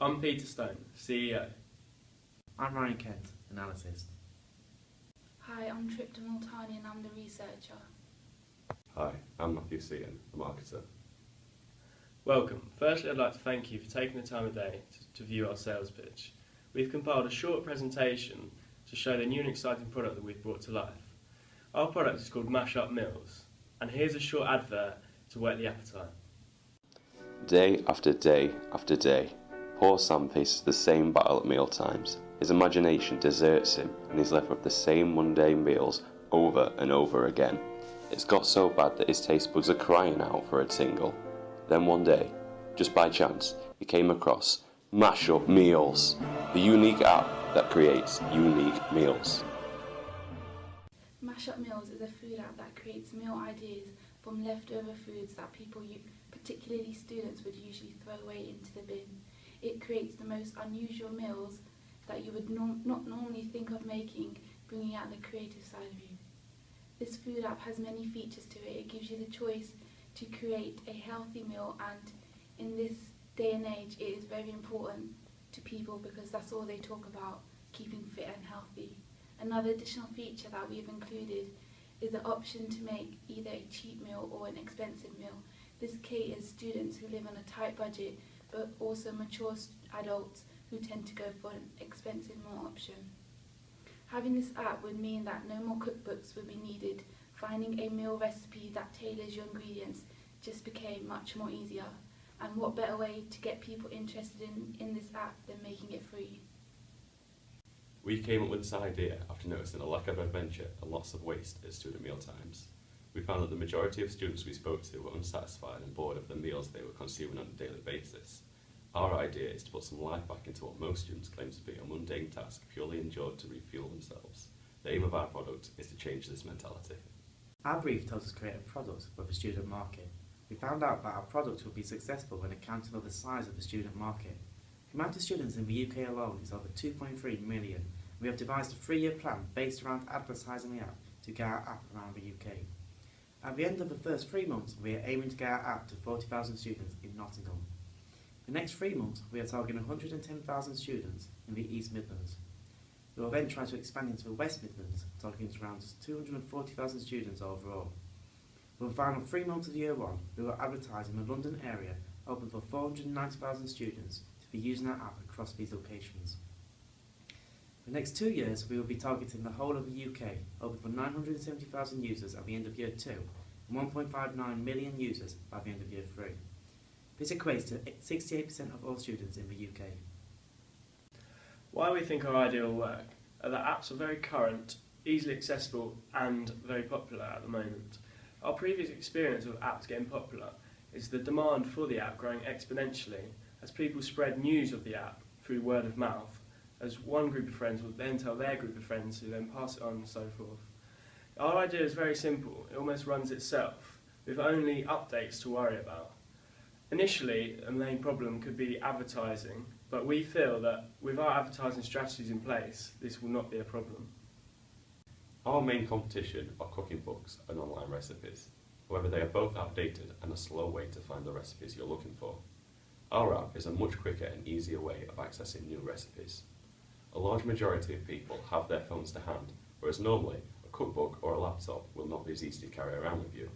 I'm Peter Stone, CEO. I'm Ryan Kent, analyst. Hi, I'm Tripta Multani and I'm the researcher. Hi, I'm Matthew Seaton, the marketer. Welcome. Firstly, I'd like to thank you for taking the time of day to view our sales pitch. We've compiled a short presentation to show the new and exciting product that we've brought to life. Our product is called Mash Up Meals, and here's a short advert to whet the appetite. Day after day after day, poor Sam faces the same battle at mealtimes. His imagination deserts him and he's left with the same mundane meals over and over again. It's got so bad that his taste buds are crying out for a tingle. Then one day, just by chance, he came across Mash Up Meals, the unique app that creates unique meals. Mash Up Meals is a food app that creates meal ideas from leftover foods that people, particularly students, would usually throw away into the bin. It creates the most unusual meals that you would not normally think of making, bringing out the creative side of you. This food app has many features to it. It gives you the choice to create a healthy meal, and in this day and age it is very important to people because that's all they talk about, keeping fit and healthy. Another additional feature that we've included is the option to make either a cheap meal or an expensive meal. This caters students who live on a tight budget, but also mature adults who tend to go for an expensive meal option. Having this app would mean that no more cookbooks would be needed. Finding a meal recipe that tailors your ingredients just became much more easier. And what better way to get people interested in this app than making it free? We came up with this idea after noticing a lack of adventure and lots of waste at student mealtimes. We found that the majority of students we spoke to were unsatisfied and bored of the meals they were consuming on a daily basis. Our idea is to put some life back into what most students claim to be a mundane task purely enjoyed to refuel themselves. The aim of our product is to change this mentality. Our brief tells us to create a product with a student market. We found out that our product would be successful when accounting for the size of the student market. The amount of students in the UK alone is over 2.3 million. We have devised a 3-year plan based around advertising the app to get our app around the UK. At the end of the first 3 months, we are aiming to get our app to 40,000 students in Nottingham. The next 3 months, we are targeting 110,000 students in the East Midlands. We will then try to expand into the West Midlands, targeting around 240,000 students overall. For the final 3 months of year 1, we will advertise in the London area, open for 490,000 students to be using our app across these locations. For the next 2 years, we will be targeting the whole of the UK, open for 970,000 users at the end of year 2 and 1.59 million users by the end of year 3. This equates to 68% of all students in the UK. Why we think our idea will work are that apps are very current, easily accessible and very popular at the moment. Our previous experience of apps getting popular is the demand for the app growing exponentially as people spread news of the app through word of mouth, as one group of friends will then tell their group of friends who then pass it on and so forth. Our idea is very simple. It almost runs itself, with only updates to worry about. Initially, a main problem could be advertising, but we feel that with our advertising strategies in place, this will not be a problem. Our main competition are cooking books and online recipes. However, they are both outdated and a slow way to find the recipes you're looking for. Our app is a much quicker and easier way of accessing new recipes. A large majority of people have their phones to hand, whereas normally a cookbook or a laptop will not be as easy to carry around with you.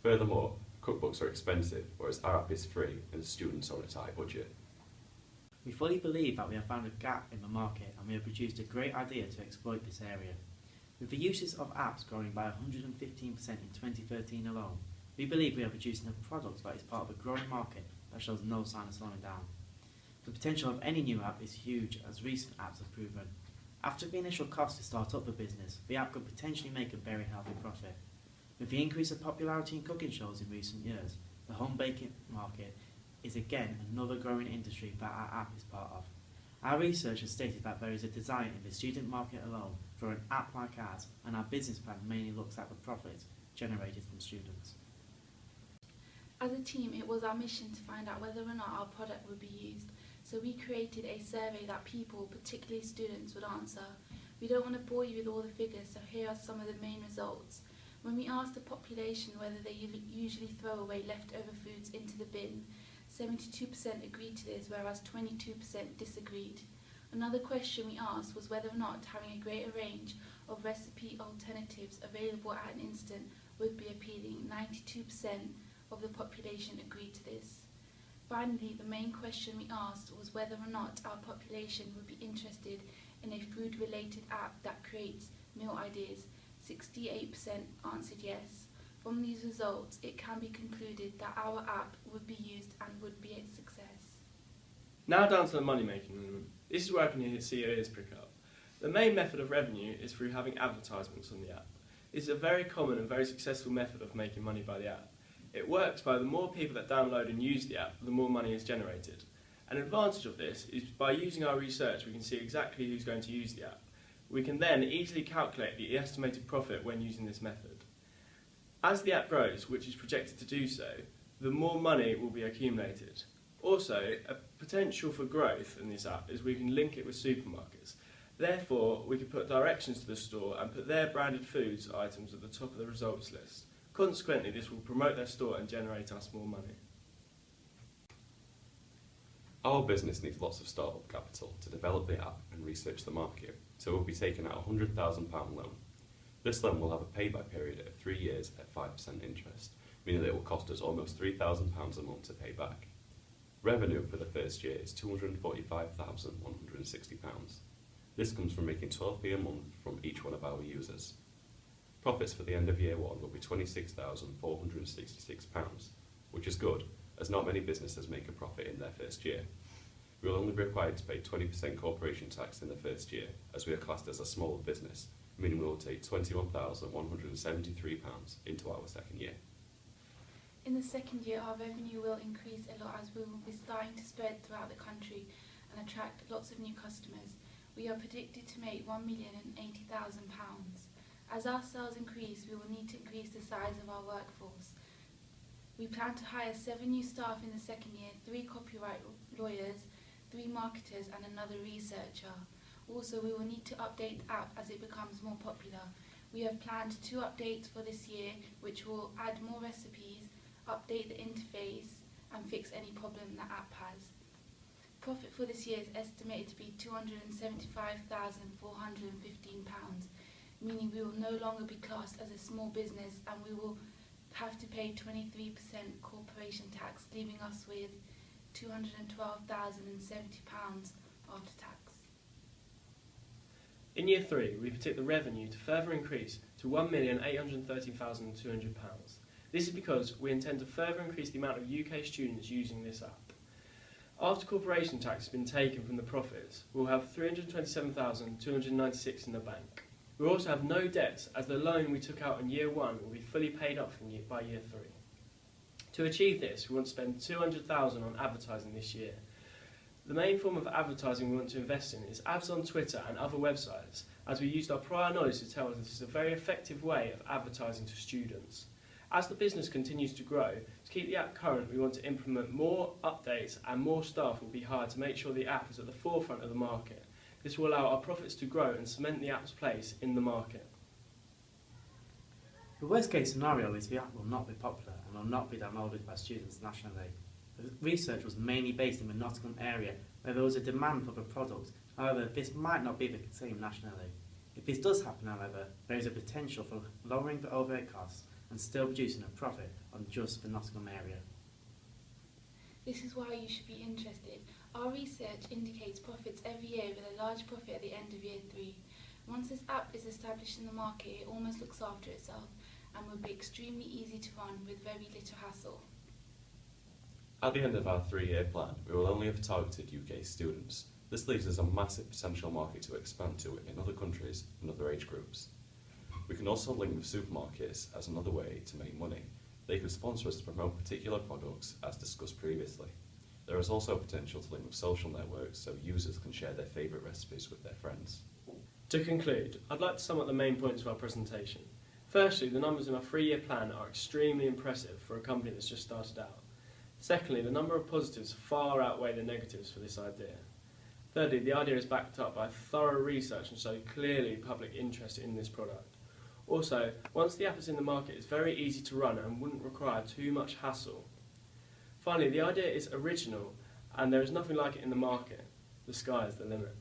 Furthermore, cookbooks are expensive, whereas our app is free and students are on a tight budget. We fully believe that we have found a gap in the market and we have produced a great idea to exploit this area. With the uses of apps growing by 115% in 2013 alone, we believe we are producing a product that is part of a growing market that shows no sign of slowing down. The potential of any new app is huge, as recent apps have proven. After the initial cost to start up the business, the app could potentially make a very healthy profit. With the increase of popularity in cooking shows in recent years, the home baking market is again another growing industry that our app is part of. Our research has stated that there is a desire in the student market alone for an app like ours, and our business plan mainly looks at the profit generated from students. As a team, it was our mission to find out whether or not our product would be used, so we created a survey that people, particularly students, would answer. We don't want to bore you with all the figures, so here are some of the main results. When we asked the population whether they usually throw away leftover foods into the bin, 72% agreed to this, whereas 22% disagreed. Another question we asked was whether or not having a greater range of recipe alternatives available at an instant would be appealing. 92% of the population agreed to this. Finally, the main question we asked was whether or not our population would be interested in a food-related app that creates meal ideas. 68% answered yes. From these results, it can be concluded that our app would be used and would be a success. Now down to the money making element. This is where I can see your ears prick up. The main method of revenue is through having advertisements on the app. This is a very common and very successful method of making money by the app. It works by the more people that download and use the app, the more money is generated. An advantage of this is by using our research we can see exactly who's going to use the app. We can then easily calculate the estimated profit when using this method. As the app grows, which is projected to do so, the more money will be accumulated. Also, a potential for growth in this app is we can link it with supermarkets. Therefore, we can put directions to the store and put their branded foods items at the top of the results list. Consequently, this will promote their store and generate us more money. Our business needs lots of startup capital to develop the app and research the market, so we'll be taking out a £100,000 loan. This loan will have a payback period of 3 years at 5% interest, meaning that it will cost us almost £3,000 a month to pay back. Revenue for the first year is £245,160. This comes from making 12p a month from each one of our users. Profits for the end of year 1 will be £26,466, which is good, as not many businesses make a profit in their first year. We will only be required to pay 20% corporation tax in the first year, as we are classed as a smaller business, meaning we will take £21,173 into our second year. In the second year, our revenue will increase a lot as we will be starting to spread throughout the country and attract lots of new customers. We are predicted to make £1,080,000. As our sales increase, we will need to increase the size of our workforce. We plan to hire 7 new staff in the second year, 3 copyright lawyers, 3 marketers and another researcher. Also, we will need to update the app as it becomes more popular. We have planned 2 updates for this year, which will add more recipes, update the interface and fix any problem the app has. Profit for this year is estimated to be £275,415, meaning we will no longer be classed as a small business and we will have to pay 23% corporation tax, leaving us with £212,070 after tax. In year 3, we predict the revenue to further increase to £1,813,200. This is because we intend to further increase the amount of UK students using this app. After corporation tax has been taken from the profits, we'll have £327,296 in the bank. We also have no debts, as the loan we took out in year 1 will be fully paid up by year 3. To achieve this, we want to spend £200,000 on advertising this year. The main form of advertising we want to invest in is ads on Twitter and other websites, as we used our prior knowledge to tell us this is a very effective way of advertising to students. As the business continues to grow, to keep the app current, we want to implement more updates and more staff will be hired to make sure the app is at the forefront of the market. This will allow our profits to grow and cement the app's place in the market. The worst case scenario is the app will not be popular and will not be downloaded by students nationally. The research was mainly based in the Nottingham area where there was a demand for the product. However, this might not be the same nationally. If this does happen, however, there is a potential for lowering the overhead costs and still producing a profit on just the Nottingham area. This is why you should be interested. Our research indicates profits every year with a large profit at the end of year 3. Once this app is established in the market, it almost looks after itself and will be extremely easy to run with very little hassle. At the end of our 3-year plan, we will only have targeted UK students. This leaves us a massive potential market to expand to in other countries and other age groups. We can also link with supermarkets as another way to make money. They could sponsor us to promote particular products as discussed previously. There is also potential to link with social networks so users can share their favourite recipes with their friends. To conclude, I'd like to sum up the main points of our presentation. Firstly, the numbers in our 3-year plan are extremely impressive for a company that's just started out. Secondly, the number of positives far outweigh the negatives for this idea. Thirdly, the idea is backed up by thorough research and so clearly public interest in this product. Also, once the app is in the market, it's very easy to run and wouldn't require too much hassle. Finally, the idea is original and there is nothing like it in the market. The sky is the limit.